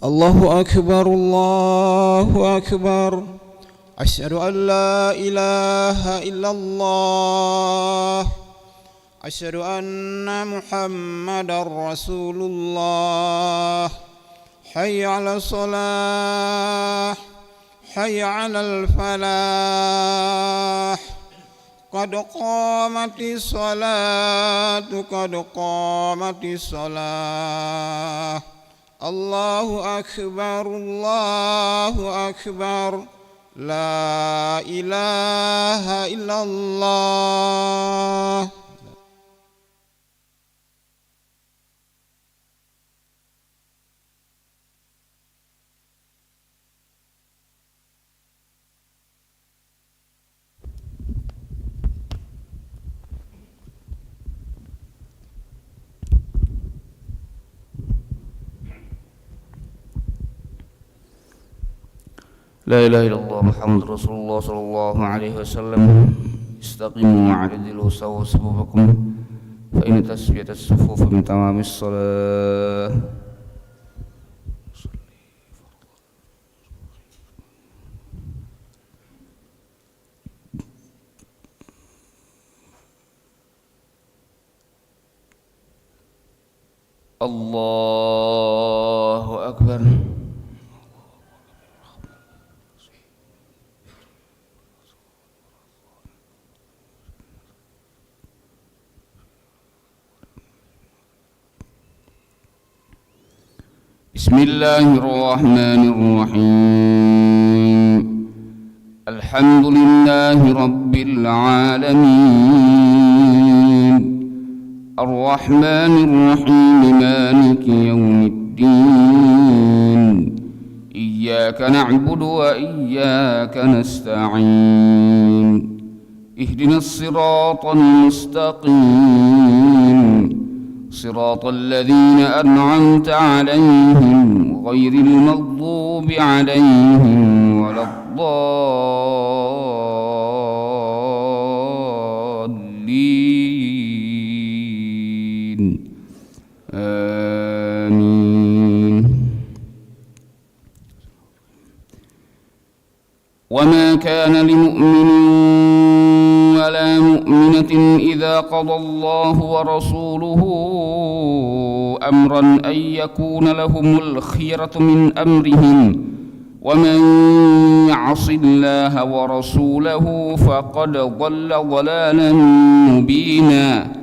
الله أكبر الله أكبر. أشهد أن لا إله إلا الله. أشهد أن محمدا رسول الله. حي على الصلاة، حي على الفلاح. قد قامت الصلاة، قد قامت الصلاة. الله أكبر الله أكبر. لا إله إلا الله. لا إله إلا الله محمد رسول الله صلى الله عليه وسلم. استقيموا واعتدلوا سووا صفوفكم فإن تسوية الصفوف من تمام الصلاة. الله أكبر. بسم الله الرحمن الرحيم. الحمد لله رب العالمين الرحمن الرحيم مالك يوم الدين. إياك نعبد وإياك نستعين. اهدنا الصراط المستقيم صراط الذين أنعمت عليهم غير المغضوب عليهم ولا الضالين. آمين. وما كان لمؤمن ولا مؤمنة إذا قضى الله ورسوله أمرا أن يكون لهم الخيرة من أمرهم ومن يعص الله ورسوله فقد ضل ضلالا مبينا.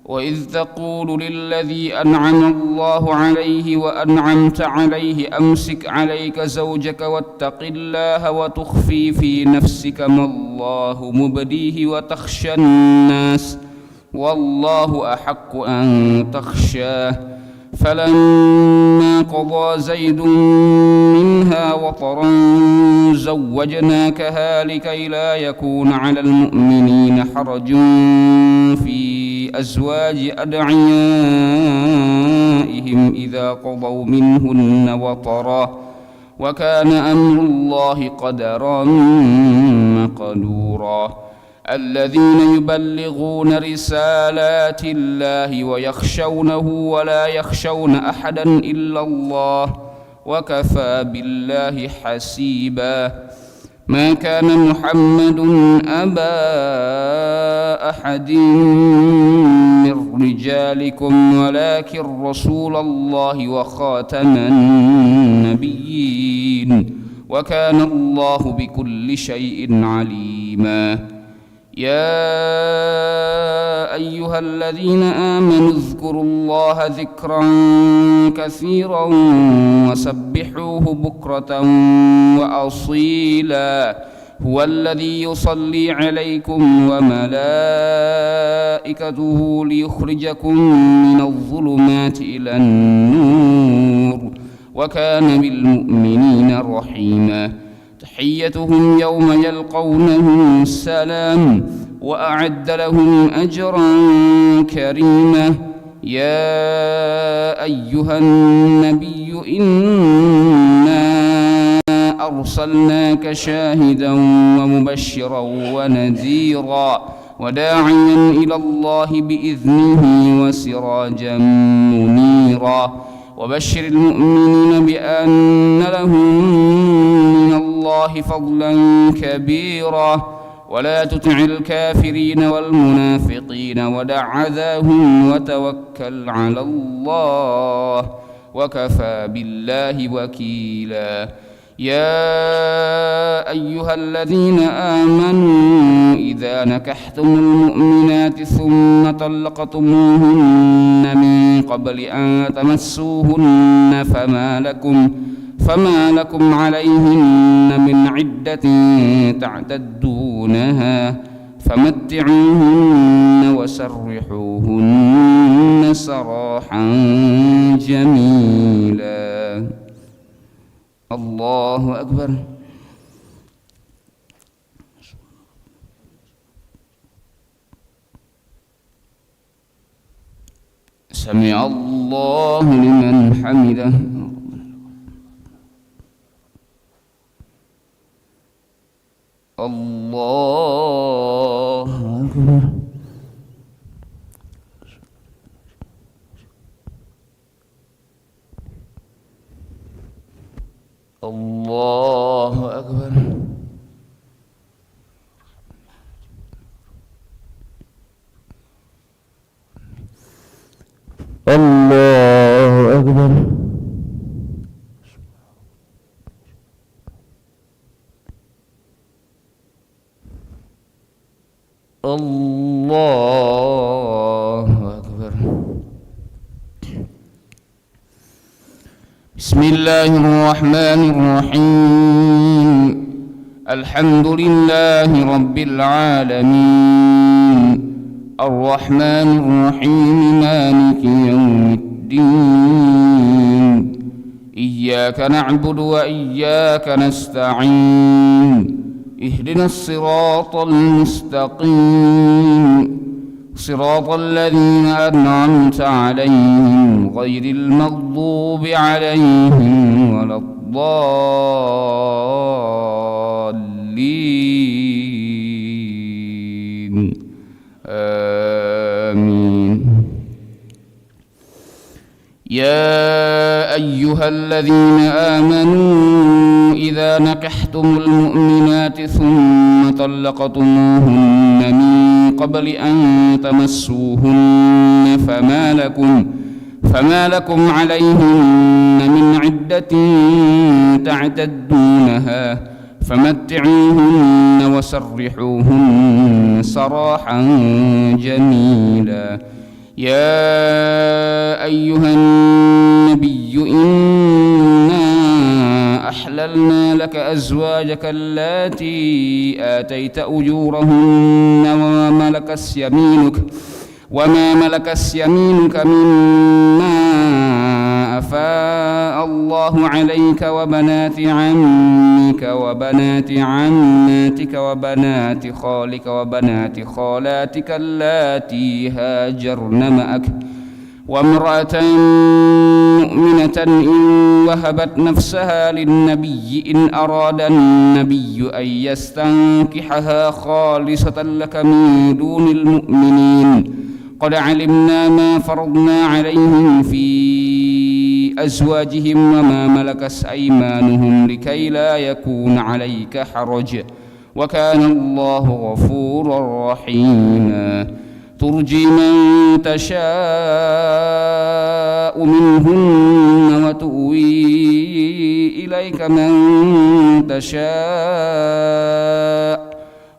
وإذ تقول للذي أنعم الله عليه وأنعمت عليه أمسك عليك زوجك واتق الله وتخفي في نفسك ما الله مبديه وتخشى الناس والله أحق أن تخشاه. فلما قضى زيد منها وطرا زوجناكها لكي لا يكون على المؤمنين حرج في أزواج أدعيائهم إذا قضوا منهن وطرا وكان أمر الله قدرا مقدورا. الذين يبلغون رسالات الله ويخشونه ولا يخشون أحدا إلا الله وكفى بالله حسيبا. ما كان محمد أبا أحد من رجالكم ولكن رسول الله وخاتم النبيين وكان الله بكل شيء عليما. يا أيها الذين آمنوا اذكروا الله ذكرا كثيرا وسبحوه بكرة وأصيلا. هو الذي يصلي عليكم وملائكته ليخرجكم من الظلمات إلى النور وكان بالمؤمنين رحيما. تحيتهم يوم يلقونه سلام وأعد لهم أجرا كريما. يا أيها النبي إنا أرسلناك شاهدا ومبشرا ونذيرا وداعيا إلى الله بإذنه وسراجا منيرا. وبشر المؤمنين بأن لهم من الله فضلا كبيرا ولا تطع الكافرين والمنافقين ودع عذاهم وتوكل على الله وكفى بالله وكيلا يا أيها الذين آمنوا إذا نكحتم المؤمنات ثم طلقتموهن من قبل أن تمسوهن فما لكم عليهن من عدة تعتدونها فمتعوهن وسرحوهن سراحا جميلا. الله أكبر. سمع الله لمن حمده. الله أكبر. الله أكبر. الله أكبر. الله أكبر. بسم الله الرحمن الرحيم. الحمد لله رب العالمين الرحمن الرحيم مالك يوم الدين إياك نعبد وإياك نستعين اهدنا الصراط المستقيم صراط الذين أنعمت عليهم غير المغضوب عليهم ولا الضالين آمين. يا أيها الذين آمنوا إذا نكحتم المؤمنات ثم طلقتموهن من قبل أن تمسوهن فما لكم عليهن من عدة تعتدونها فمتعوهن وسرحوهن سراحا جميلا. يا أيها النبي إنا أحللنا لك أزواجك اللاتي آتيت أجورهن وما ملكت يمينك مما أفاء الله عليك وبنات عمك وبنات عماتك وبنات خالك وبنات خالاتك اللاتي هاجرن معك وامرأة مؤمنة إن وهبت نفسها للنبي إن أراد النبي أن يستنكحها خالصة لك من دون المؤمنين قد علمنا ما فرضنا عليهم في أزواجهم وما ملكت أيمانهم لكي لا يكون عليك حرج وكان الله غفورا رحيما. ترجي من تشاء منهن وتؤوي إليك من تشاء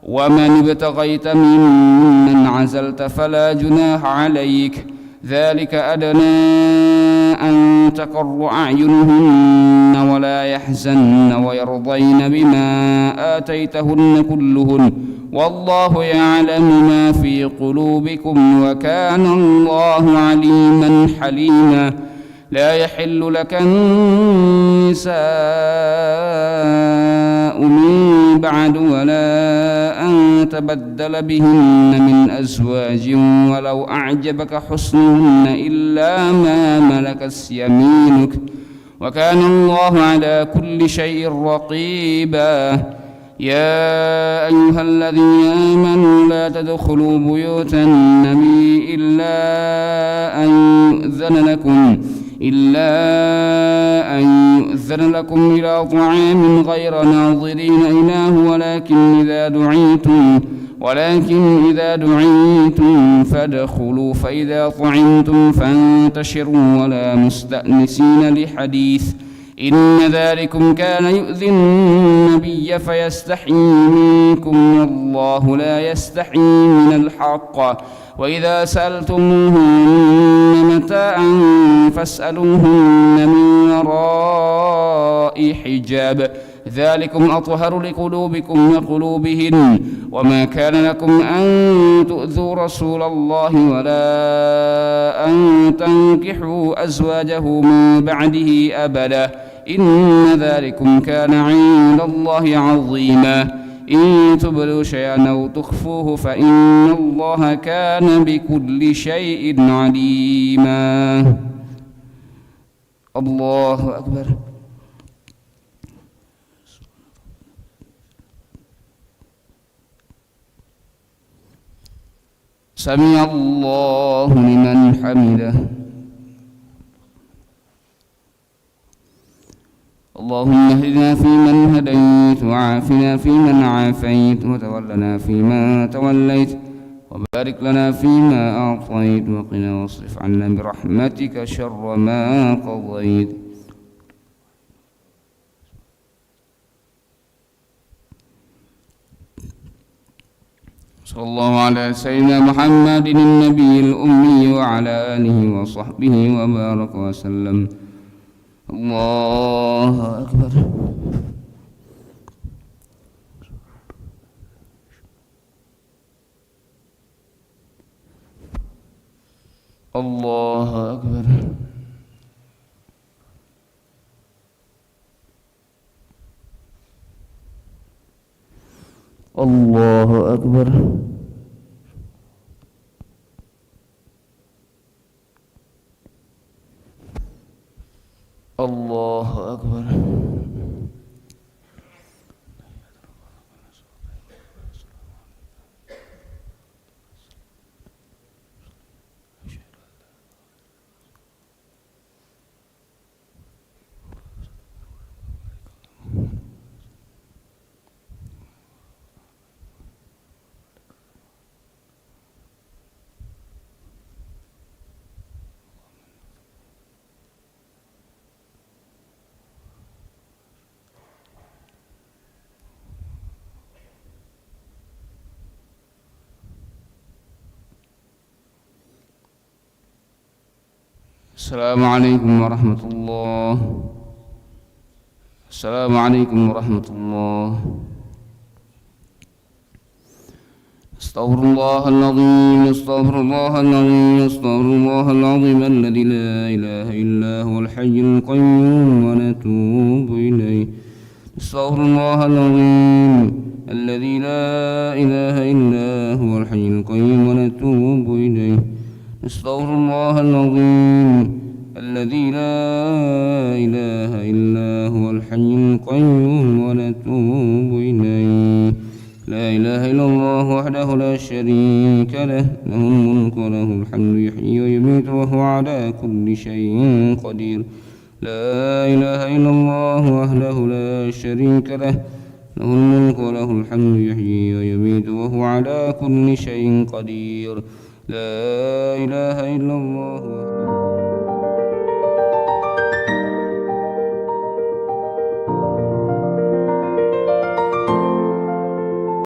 ومن ابتغيت ممن عزلت فلا جناح عليك ذلك أدنى أن تقر أعينهن ولا يحزن ويرضين بما آتيتهن كلهن والله يعلم ما في قلوبكم وكان الله عليما حليما. لا يحل لك النساء من بعد ولا أن تبدل بهن من أزواج ولو أعجبك حسنهن إلا ما ملكت يمينك وكان الله على كل شيء رقيبا. يا أيها الذين آمنوا لا تدخلوا بيوت النبي إلا أن يؤذن لكم إلا أن يؤذن لكم إلى طعام غير ناظرين إناه ولكن إذا دعيتم فادخلوا فإذا طعمتم فانتشروا ولا مستأنسين لحديث إن ذلكم كان يؤذي النبي فيستحيي منكم والله لا يستحيي من الحق وإذا سألتموهن متاعا فاسألوهن من وراء حجاب ذلكم أطهر لقلوبكم وقلوبهن وما كان لكم أن تؤذوا رسول الله ولا أن تنكحوا أزواجه من بعده أبدا إن ذلكم كان عند الله عظيما إن تبدوا شيئا أو تخفوه فإن الله كان بكل شيء عليما. الله أكبر. سمع الله لمن حمده. اللهم اهدنا فيمن هديت وعافنا فيمن عافيت وتولنا فيمن توليت وبارك لنا فيما أعطيت وقنا واصرف عنا برحمتك شر ما قضيت. صلى الله على سيدنا محمد النبي الأمي وعلى آله وصحبه وبارك وسلم. الله أكبر. الله أكبر. الله أكبر. الله أكبر. السلام عليكم ورحمة الله. السلام عليكم ورحمة الله. استغفر الله العظيم. استغفر الله العظيم. استغفر الله العظيم الذي لا إله إلا هو الحي القيوم ونتوب إليه. استغفر الله العظيم الذي لا إله إلا هو الحي القيوم ونتوب إليه. استغفر الله العظيم الذي لا إله إلا هو الحي القيوم ونتوب إليه. لا إله إلا الله وحده لا شريك له له الملك وله الحمد يحيي ويميت وهو على كل شيء قدير. لا إله إلا الله وحده لا شريك له له الملك وله الحمد يحيي ويميت وهو على كل شيء قدير. لا إله إلا الله وحده